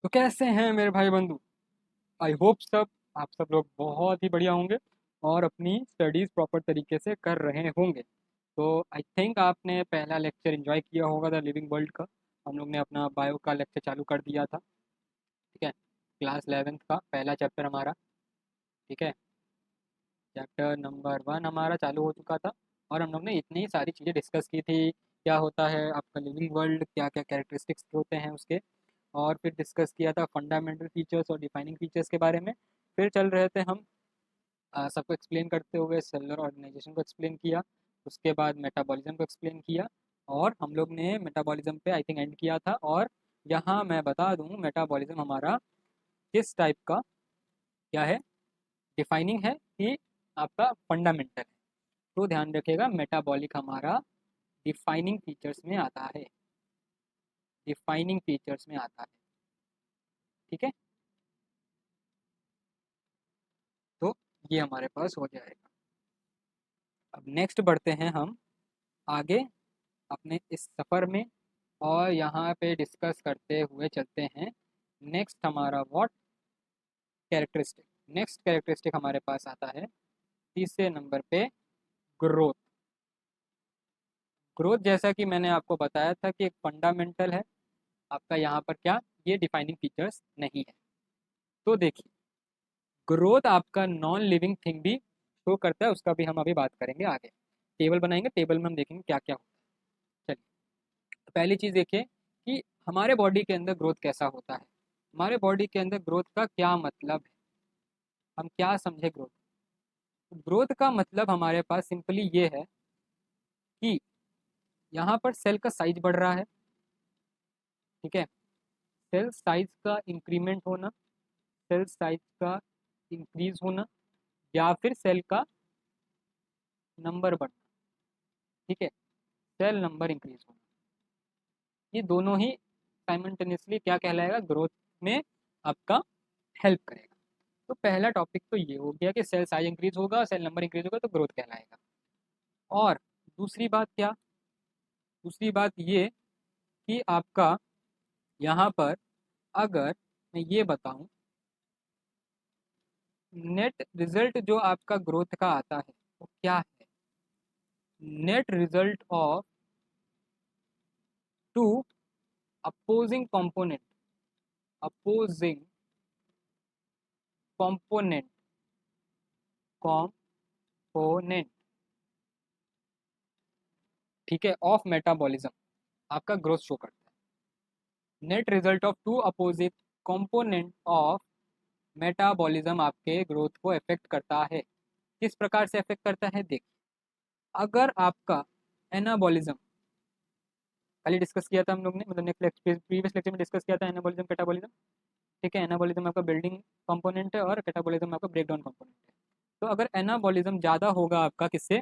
तो कैसे हैं मेरे भाई बंधु। आई होप आप सब लोग बहुत ही बढ़िया होंगे और अपनी स्टडीज़ प्रॉपर तरीके से कर रहे होंगे। तो आई थिंक आपने पहला लेक्चर एंजॉय किया होगा द लिविंग वर्ल्ड का। हम लोग ने अपना बायो का लेक्चर चालू कर दिया था। ठीक है, क्लास 11th का पहला चैप्टर हमारा। ठीक है, चैप्टर नंबर 1 हमारा चालू हो चुका था और हम लोग ने इतनी सारी चीज़ें डिस्कस की थी। क्या होता है आपका लिविंग वर्ल्ड, क्या क्या कैरेक्टरिस्टिक्स होते हैं उसके, और फिर डिस्कस किया था फंडामेंटल फीचर्स और डिफाइनिंग फीचर्स के बारे में। फिर चल रहे थे हम सबको एक्सप्लेन करते हुए सेलुलर ऑर्गेनाइजेशन को एक्सप्लेन किया। उसके बाद मेटाबॉलिज्म को एक्सप्लेन किया और हम लोग ने मेटाबॉलिज्म पे आई थिंक एंड किया था। और यहाँ मैं बता दूँ मेटाबॉलिज्म हमारा किस टाइप का क्या है, डिफाइनिंग है कि आपका फंडामेंटल है। तो ध्यान रखिएगा मेटाबॉलिक हमारा डिफाइनिंग फीचर्स में आता है, डिफाइनिंग फीचर्स में आता है। ठीक है, तो ये हमारे पास हो जाएगा। अब नेक्स्ट बढ़ते हैं हम आगे अपने इस सफ़र में और यहाँ पे डिस्कस करते हुए चलते हैं। नेक्स्ट हमारा व्हाट कैरेक्टरिस्टिक, नेक्स्ट कैरेक्टरिस्टिक हमारे पास आता है तीसरे नंबर पे, ग्रोथ। ग्रोथ जैसा कि मैंने आपको बताया था कि एक फंडामेंटल है आपका, यहाँ पर क्या, ये डिफाइनिंग फीचर्स नहीं है। तो देखिए, ग्रोथ आपका नॉन लिविंग थिंग भी शो करता है, उसका भी हम अभी बात करेंगे आगे। टेबल बनाएंगे, टेबल में हम देखेंगे क्या क्या होता है। चलिए, तो पहली चीज़ देखिए कि हमारे बॉडी के अंदर ग्रोथ कैसा होता है। हमारे बॉडी के अंदर ग्रोथ का क्या मतलब है, हम क्या समझे ग्रोथ। ग्रोथ का मतलब हमारे पास सिंपली ये है कि यहाँ पर सेल का साइज बढ़ रहा है। ठीक है, सेल साइज का इंक्रीमेंट होना, सेल साइज का इंक्रीज होना, या फिर सेल का नंबर बढ़ना। ठीक है, सेल नंबर इंक्रीज होना, ये दोनों ही साइमल्टेनियसली क्या कहलाएगा, ग्रोथ में आपका हेल्प करेगा। तो पहला टॉपिक तो ये हो गया कि सेल साइज इंक्रीज होगा, सेल नंबर इंक्रीज होगा तो ग्रोथ कहलाएगा। और दूसरी बात क्या, दूसरी बात ये कि आपका यहाँ पर अगर मैं ये बताऊं, नेट रिजल्ट जो आपका ग्रोथ का आता है वो क्या है, net result of two opposing component, opposing component, component, ठीक है, ऑफ मेटाबॉलिज्म आपका ग्रोथ शो करता है। Net result of two opposite component of metabolism आपके ग्रोथ को अफेक्ट करता है। किस प्रकार से अफेक्ट करता है देखिए, अगर आपका एनाबॉलिज्म पहले डिस्कस किया था हम लोग ने, मतलब नेक्स्ट प्रीवियस लेक्चर में डिस्कस किया था एनाबॉलिज्म कैटाबॉलिज्म। ठीक है, एनाबॉलिज्म आपका बिल्डिंग कंपोनेंट है और कैटाबॉलिज्म आपका ब्रेकडाउन कंपोनेंट है। तो अगर एनाबॉलिज्म ज़्यादा होगा आपका किससे,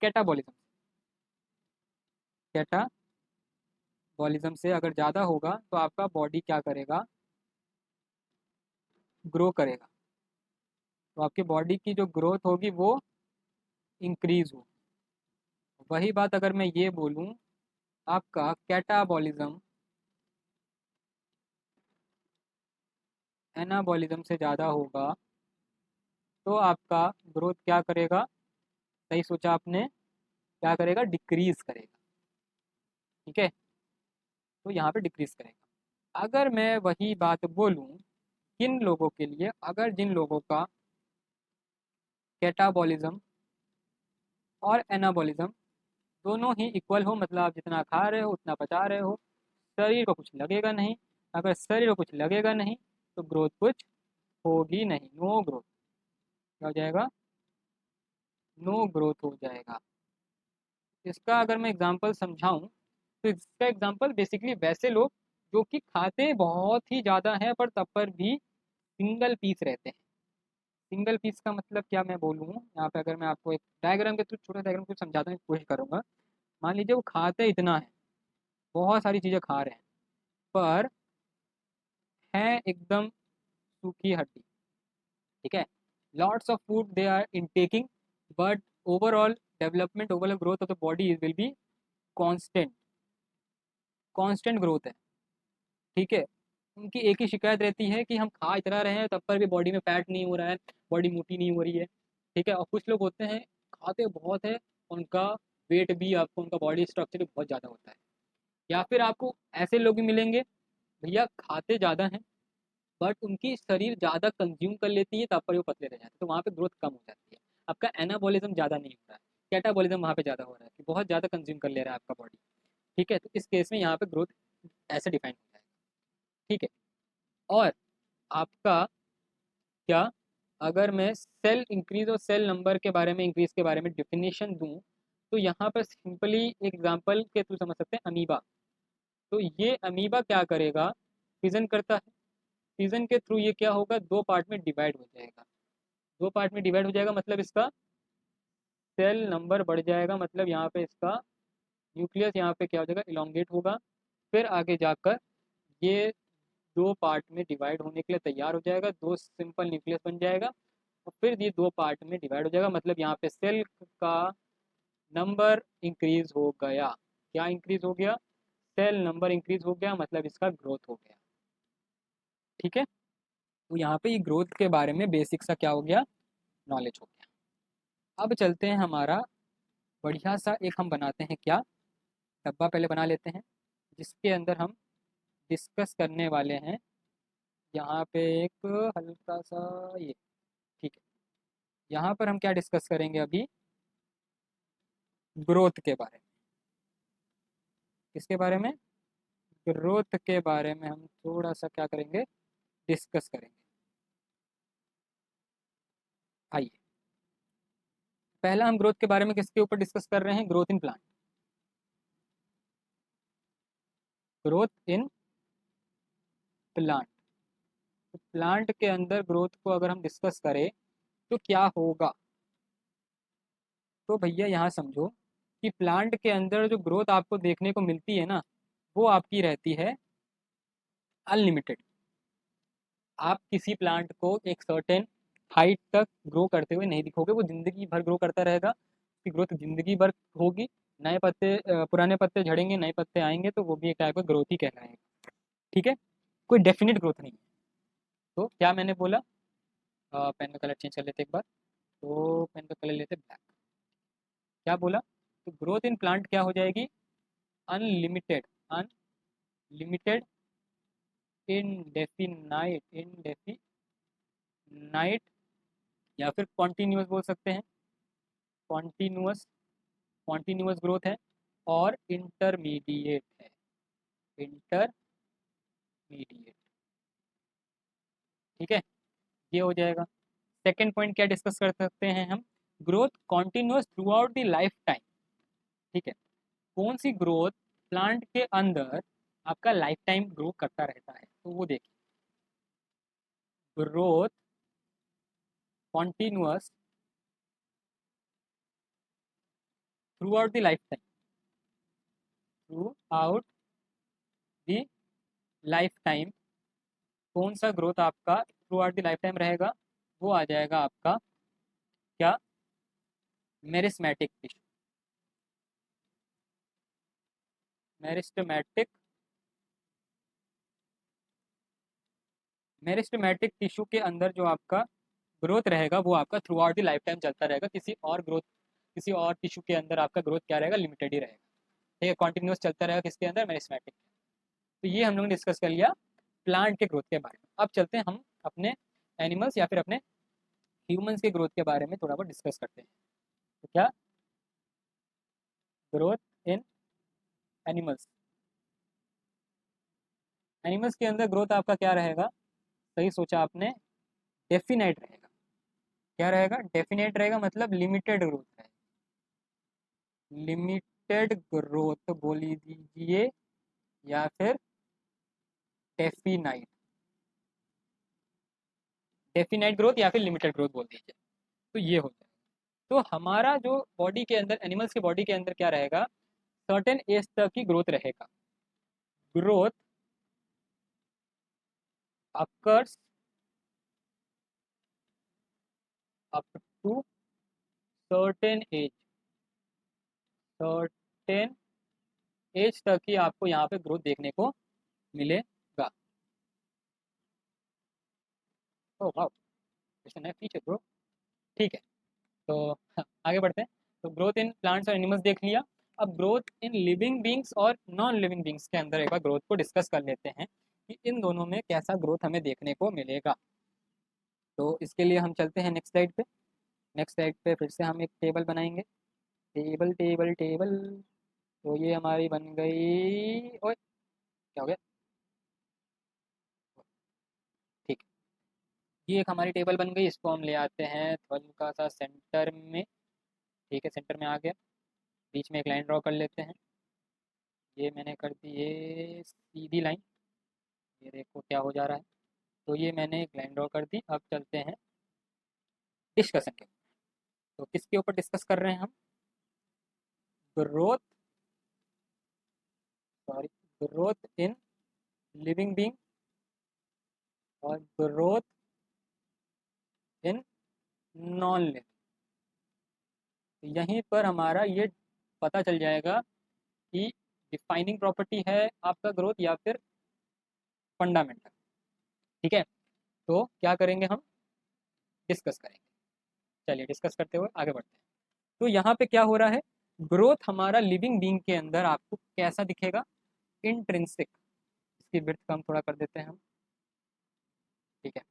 कैटाबॉलिज्म, कैटाबॉलिज्म से अगर ज़्यादा होगा तो आपका बॉडी क्या करेगा, ग्रो करेगा। तो आपकी बॉडी की जो ग्रोथ होगी वो इंक्रीज होगी। वही बात अगर मैं ये बोलूँ, आपका कैटाबॉलिज्म एनाबॉलिज्म से ज़्यादा होगा तो आपका ग्रोथ क्या करेगा, सही सोचा आपने, क्या करेगा, डिक्रीज करेगा। ठीक है, तो यहाँ पे डिक्रीज करेगा। अगर मैं वही बात बोलूँ किन लोगों के लिए, अगर जिन लोगों का कैटाबॉलिज्म और एनाबॉलिज्म दोनों ही इक्वल हो, मतलब आप जितना खा रहे हो उतना पचा रहे हो, शरीर को कुछ लगेगा नहीं। अगर शरीर को कुछ लगेगा नहीं तो ग्रोथ कुछ होगी नहीं, नो ग्रोथ। क्या हो जाएगा, नो ग्रोथ हो जाएगा। इसका अगर मैं एग्जांपल समझाऊं तो इसका एग्जांपल बेसिकली वैसे लोग जो कि खाते बहुत ही ज़्यादा हैं पर तब पर भी सिंगल पीस रहते हैं। सिंगल पीस का मतलब क्या मैं बोलूँ, यहाँ पे अगर मैं आपको एक डायग्राम के थ्रू, छोटा डायग्राम कुछ समझाने की कोशिश करूँगा। मान लीजिए वो खाते इतना है, बहुत सारी चीज़ें खा रहे हैं, पर हैं एकदम सूखी हड्डी। ठीक है, lots of food they are intaking, but overall development, overall growth of the body will be constant, constant growth है। ठीक है, उनकी एक ही शिकायत रहती है कि हम खा इतना रहे हैं तब पर भी बॉडी में फैट नहीं हो रहा है, बॉडी मोटी नहीं हो रही है। ठीक है, और कुछ लोग होते हैं खाते बहुत है, उनका वेट भी आपको, उनका बॉडी स्ट्रक्चर भी बहुत ज़्यादा होता है। या फिर आपको ऐसे लोग भी मिलेंगे, भैया खाते ज़्यादा हैं बट उनकी शरीर ज़्यादा कंज्यूम कर लेती है तब पर वो पतले रह जाते हैं, तो वहाँ पे ग्रोथ कम हो जाती है। आपका एनाबॉलिज्म ज़्यादा नहीं हो रहा है, कैटाबॉलिज्म वहाँ पे ज़्यादा हो रहा है कि बहुत ज़्यादा कंज्यूम कर ले रहा है आपका बॉडी। ठीक है, तो इस केस में यहाँ पे ग्रोथ ऐसे डिफाइन हो जाएगा। ठीक है, और आपका क्या, अगर मैं सेल इंक्रीज और सेल नंबर के बारे में, इंक्रीज के बारे में डिफिनेशन दूं, तो यहाँ पर सिंपली एक एग्जांपल के थ्रू समझ सकते हैं, अमीबा। तो ये अमीबा क्या करेगा, फिजन करता है। फिजन के थ्रू ये क्या होगा, दो पार्ट में डिवाइड हो जाएगा। दो पार्ट में डिवाइड हो जाएगा मतलब इसका सेल नंबर बढ़ जाएगा, मतलब यहाँ पे इसका न्यूक्लियस यहाँ पे क्या हो जाएगा, इलोंगेट होगा। फिर आगे जाकर ये दो पार्ट में डिवाइड होने के लिए तैयार हो जाएगा, दो सिंपल न्यूक्लियस बन जाएगा और फिर ये दो पार्ट में डिवाइड हो जाएगा, मतलब यहाँ पे सेल का नंबर इंक्रीज हो गया। क्या इंक्रीज हो गया, सेल नंबर इंक्रीज हो गया, मतलब इसका ग्रोथ हो गया। ठीक है, तो यहाँ पे ये ग्रोथ के बारे में बेसिक सा क्या हो गया, नॉलेज हो गया। अब चलते हैं, हमारा बढ़िया सा एक हम बनाते हैं क्या, डब्बा पहले बना लेते हैं जिसके अंदर हम डिस्कस करने वाले हैं। यहाँ पे एक हल्का सा ये, ठीक है, यहाँ पर हम क्या डिस्कस करेंगे अभी, ग्रोथ के बारे में। किसके बारे में, ग्रोथ के बारे में हम थोड़ा सा क्या करेंगे, डिस्कस करेंगे। आइए, पहला हम ग्रोथ के बारे में किसके ऊपर डिस्कस कर रहे हैं, growth in plant. Growth in plant, तो प्लांट के अंदर ग्रोथ को अगर हम डिस्कस करें तो क्या होगा, तो भैया यहाँ समझो कि प्लांट के अंदर जो ग्रोथ आपको देखने को मिलती है ना, वो आपकी रहती है अनलिमिटेड। आप किसी प्लांट को एक सर्टेन हाइट तक ग्रो करते हुए नहीं दिखोगे, वो ज़िंदगी भर ग्रो करता रहेगा, उसकी ग्रोथ ज़िंदगी भर होगी। नए पत्ते पुराने पत्ते झड़ेंगे, नए पत्ते आएंगे, तो वो भी एक टाइप का ग्रोथ ही कहलाएगा। ठीक है, कोई डेफिनेट ग्रोथ नहीं है। तो क्या मैंने बोला, पेन का कलर चेंज कर लेते एक बार, तो पेन का कलर लेते ब्लैक। क्या बोला, तो ग्रोथ इन प्लांट क्या हो जाएगी, अनलिमिटेड, अनलिमिटेड, इनडेफिनाइट, इनडेफिनाइट, या फिर कॉन्टिन्यूस बोल सकते हैं, कॉन्टिन्यूस, कॉन्टिन्यूस ग्रोथ है, और इंटरमीडिएट है, इंटरमीडिएट। ठीक है, ये हो जाएगा। सेकेंड पॉइंट क्या डिस्कस कर सकते हैं हम, growth continuous through out the life time. ठीक है, कौन सी ग्रोथ प्लांट के अंदर आपका लाइफ टाइम ग्रो करता रहता है, तो वो देखिए, growth continuous through out the life time, through out the life time, कौन सा ग्रोथ आपका through out the life time रहेगा, वो आ जाएगा आपका क्या, meristematic tissue. Meristematic, meristematic tissue के अंदर जो आपका ग्रोथ रहेगा वो आपका through out the life time चलता रहेगा, किसी और ग्रोथ, किसी और टिश्यू के अंदर आपका ग्रोथ क्या रहेगा, लिमिटेड ही रहेगा। ठीक है, कॉन्टिन्यूस चलता रहेगा किसके अंदर, मेरिस्मेटिक। तो ये हम लोगों ने डिस्कस कर लिया प्लांट के ग्रोथ के बारे में। अब चलते हैं हम अपने एनिमल्स या फिर अपने ह्यूमंस के ग्रोथ के बारे में थोड़ा बहुत डिस्कस करते हैं। तो क्या, ग्रोथ इन एनिमल्स, एनिमल्स के अंदर ग्रोथ आपका क्या रहेगा, सही सोचा आपने, डेफिनेट रहेगा। क्या रहेगा, डेफिनेट रहेगा, मतलब लिमिटेड ग्रोथ रहेगा, लिमिटेड ग्रोथ बोल दीजिए, या फिर डेफिनाइट, डेफिनाइट ग्रोथ या फिर लिमिटेड ग्रोथ बोल दीजिए, तो ये होता है। तो हमारा जो बॉडी के अंदर, एनिमल्स के बॉडी के अंदर क्या रहेगा, सर्टेन एज तक की ग्रोथ रहेगा। Growth occurs up to certain age, certain age तक ही आपको यहाँ पे ग्रोथ देखने को मिलेगा। Oh wow, it's a nice feature bro. ठीक है, तो आगे बढ़ते हैं। तो ग्रोथ इन प्लांट्स और एनिमल्स देख लिया। अब ग्रोथ इन लिविंग बींग्स और नॉन लिविंग बींग्स के अंदर एक बार ग्रोथ को डिस्कस कर लेते हैं कि इन दोनों में कैसा ग्रोथ हमें देखने को मिलेगा। तो इसके लिए हम चलते हैं नेक्स्ट स्लाइड पे। नेक्स्ट स्लाइड पे फिर से हम एक टेबल बनाएंगे। Table table table. तो ये हमारी बन गई, ओए क्या हो गया, ठीक है। ये एक हमारी टेबल बन गई, इसको हम ले आते हैं हल्का सा सेंटर में। ठीक है, सेंटर में आ गया। बीच में एक लाइन ड्रॉ कर लेते हैं। ये मैंने कर दी ये सीधी लाइन। ये देखो क्या हो जा रहा है। तो ये मैंने एक लाइन ड्रॉ कर दी। अब चलते हैं डिस्कशन के। तो किसके ऊपर डिस्कस कर रहे हैं हम? Growth, sorry, growth in living being और ग्रोथ इन नॉन लिविंग। यहीं पर हमारा ये पता चल जाएगा कि डिफाइनिंग प्रॉपर्टी है आपका ग्रोथ या फिर फंडामेंटल। ठीक है, तो क्या करेंगे हम? डिस्कस करेंगे। चलिए डिस्कस करते हुए आगे बढ़ते हैं। तो यहाँ पे क्या हो रहा है? ग्रोथ हमारा लिविंग बीइंग के अंदर आपको कैसा दिखेगा? इंट्रिंसिक। इसकी विड्थ कम थोड़ा कर देते हैं हम। ठीक है,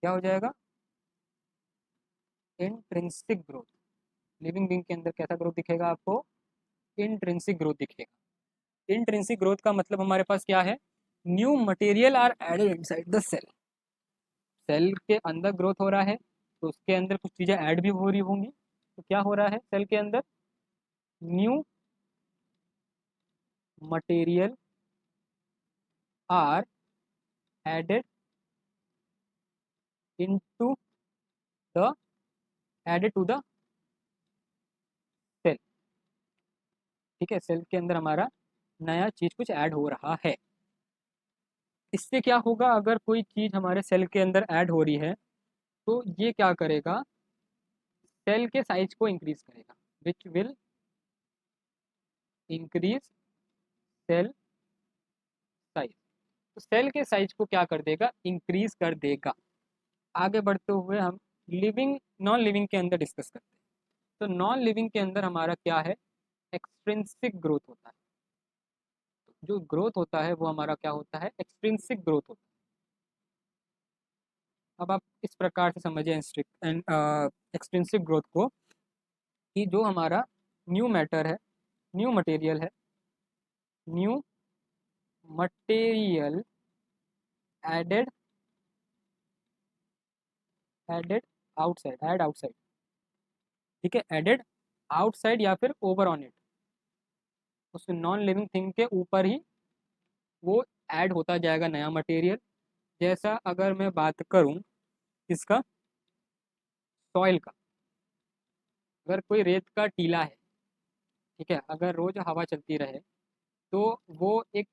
क्या हो जाएगा? Intrinsic growth. लिविंग बीइंग के अंदर कैसा ग्रोथ दिखेगा आपको? इंट्रिंसिक ग्रोथ दिखेगा। इंट्रिंसिक ग्रोथ का मतलब हमारे पास क्या है? New material are added inside the cell. Cell के अंदर ग्रोथ हो रहा है, तो उसके अंदर कुछ चीज़ें ऐड भी हो रही होंगी। तो क्या हो रहा है सेल के अंदर? New material are added into the added to the cell. ठीक है, सेल के अंदर हमारा नया चीज कुछ ऐड हो रहा है। इससे क्या होगा? अगर कोई चीज हमारे सेल के अंदर ऐड हो रही है तो ये क्या करेगा? सेल के साइज को इंक्रीज करेगा, which will increase cell size. तो सेल के साइज को क्या कर देगा? इंक्रीज कर देगा। आगे बढ़ते हुए हम लिविंग नॉन लिविंग के अंदर डिस्कस करते हैं। तो नॉन लिविंग के अंदर हमारा क्या है? एक्सट्रिंसिक ग्रोथ होता है। जो ग्रोथ होता है वो हमारा क्या होता है? एक्सट्रिंसिक ग्रोथ होता है। अब आप इस प्रकार से समझिए एक्सट्रिंसिक ग्रोथ को, कि जो हमारा न्यू मैटर है, न्यू मटेरियल है, new material added added outside, add outside. ठीक है, एडेड आउटसाइड या फिर ओवर ऑन इट, उस नॉन लिविंग थिंग के ऊपर ही वो ऐड होता जाएगा नया मटेरियल। जैसा अगर मैं बात करूं इसका, सॉइल का, अगर कोई रेत का टीला है, ठीक है, अगर रोज हवा चलती रहे तो वो एक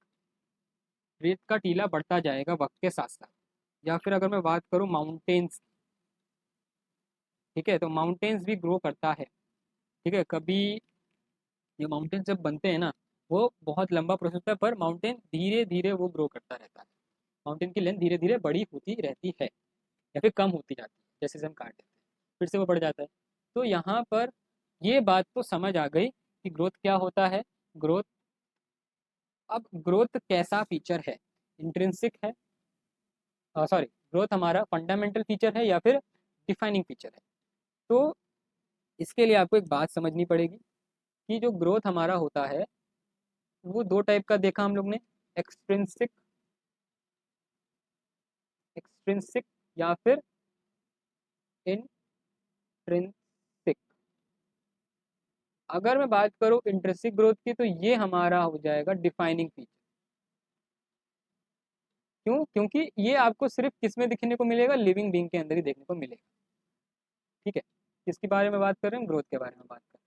रेत का टीला बढ़ता जाएगा वक्त के साथ साथ। या फिर अगर मैं बात करूं माउंटेन्स, ठीक है, तो माउंटेन्स भी ग्रो करता है। ठीक है, कभी ये माउंटेन जब बनते हैं ना, वो बहुत लंबा प्रोसेस होता है, पर माउंटेन धीरे धीरे वो ग्रो करता रहता है। माउंटेन की लेंथ धीरे धीरे बड़ी होती रहती है या फिर कम होती जाती है, जैसे जैसे हम काट देते हैं फिर से वो बढ़ जाता है। तो यहाँ पर ये बात तो समझ आ गई कि ग्रोथ क्या होता है। ग्रोथ, अब ग्रोथ कैसा फीचर है? इंट्रिंसिक है, सॉरी, ग्रोथ हमारा फंडामेंटल फीचर है या फिर डिफाइनिंग फीचर है? तो इसके लिए आपको एक बात समझनी पड़ेगी कि जो ग्रोथ हमारा होता है वो दो टाइप का देखा हम लोग ने। एक्सट्रिंसिक, एक्सट्रिंसिक या फिर इंट्रिंसिक। अगर मैं बात करूं इंट्रिंसिक ग्रोथ की, तो ये हमारा हो जाएगा डिफाइनिंग फीचर। क्यों? क्योंकि ये आपको सिर्फ किस में दिखने को मिलेगा? लिविंग बीइंग के अंदर ही देखने को मिलेगा। ठीक है, किसके बारे में बात कर रहे हैं? ग्रोथ के बारे में बात कर रहे हैं।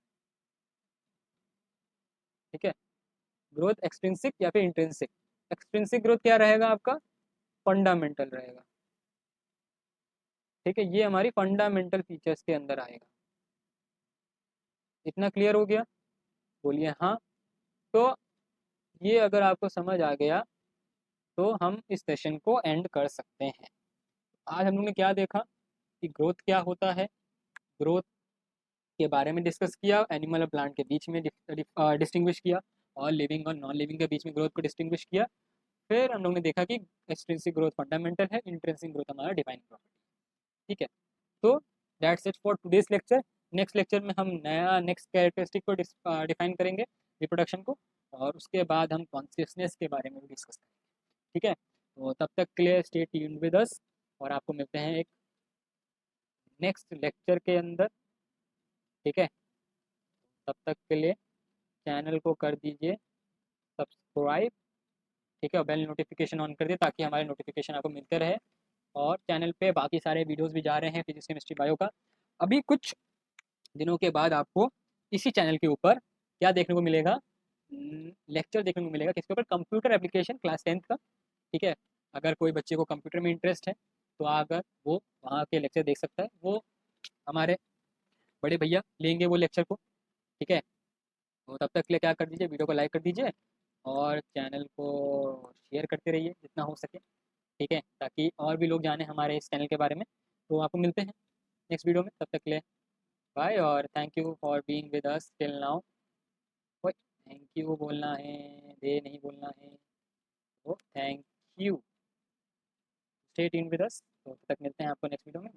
ठीक है, ग्रोथ एक्सट्रिंसिक या फिर इंट्रिंसिक। एक्सट्रिंसिक ग्रोथ क्या रहेगा आपका? फंडामेंटल रहेगा। ठीक है, ये हमारी फंडामेंटल फीचर्स के अंदर आएगा। इतना क्लियर हो गया? बोलिए हाँ। तो ये अगर आपको समझ आ गया तो हम इस सेशन को एंड कर सकते हैं। आज हम लोग ने क्या देखा कि ग्रोथ क्या होता है, ग्रोथ के बारे में डिस्कस किया, एनिमल और प्लांट के बीच में डिस्टिंग्विश किया, और लिविंग और नॉन लिविंग के बीच में ग्रोथ को डिस्टिंग्विश किया। फिर हम लोग ने देखा कि एक्सट्रिंसिक ग्रोथ फंडामेंटल है, इंट्रिंसिक ग्रोथ हमारा डिफाइनिंग प्रॉपर्टी। ठीक है, तो that's it for today's lecture. Next lecture में हम नया नेक्स्ट कैरेक्टरिस्टिक को डिफाइन करेंगे, रिप्रोडक्शन को, और उसके बाद हम कॉन्शियसनेस के बारे में भी डिस्कस करेंगे। ठीक है, तो तब तक के लिए स्टे ट्यून्ड विद अस, और आपको मिलते हैं एक नेक्स्ट लेक्चर के अंदर। ठीक है, तब तक के लिए चैनल को कर दीजिए सब्सक्राइब। ठीक है, और बेल नोटिफिकेशन ऑन कर दिए ताकि हमारे नोटिफिकेशन आपको मिलते रहे। और चैनल पे बाकी सारे वीडियोस भी जा रहे हैं फिजिक्स केमिस्ट्री बायो का। अभी कुछ दिनों के बाद आपको इसी चैनल के ऊपर क्या देखने को मिलेगा, लेक्चर देखने को मिलेगा किसके ऊपर, कंप्यूटर एप्लीकेशन क्लास 10th का। ठीक है, अगर कोई बच्चे को कंप्यूटर में इंटरेस्ट है तो अगर वो वहाँ के लेक्चर देख सकता है, वो हमारे बड़े भैया लेंगे वो लेक्चर को। ठीक है, तो तब तक के लिए क्या कर दीजिए, वीडियो को लाइक कर दीजिए और चैनल को शेयर करते रहिए जितना हो सके। ठीक है, ताकि और भी लोग जाने हमारे इस चैनल के बारे में। तो आपको मिलते हैं नेक्स्ट वीडियो में, तब तक के लिए बाय, और thank you for being with us till now. ओए, थैंक यू बोलना है, दे नहीं बोलना है। तो thank you, stay tuned with us. तो तब तक मिलते हैं आपको नेक्स्ट वीडियो में।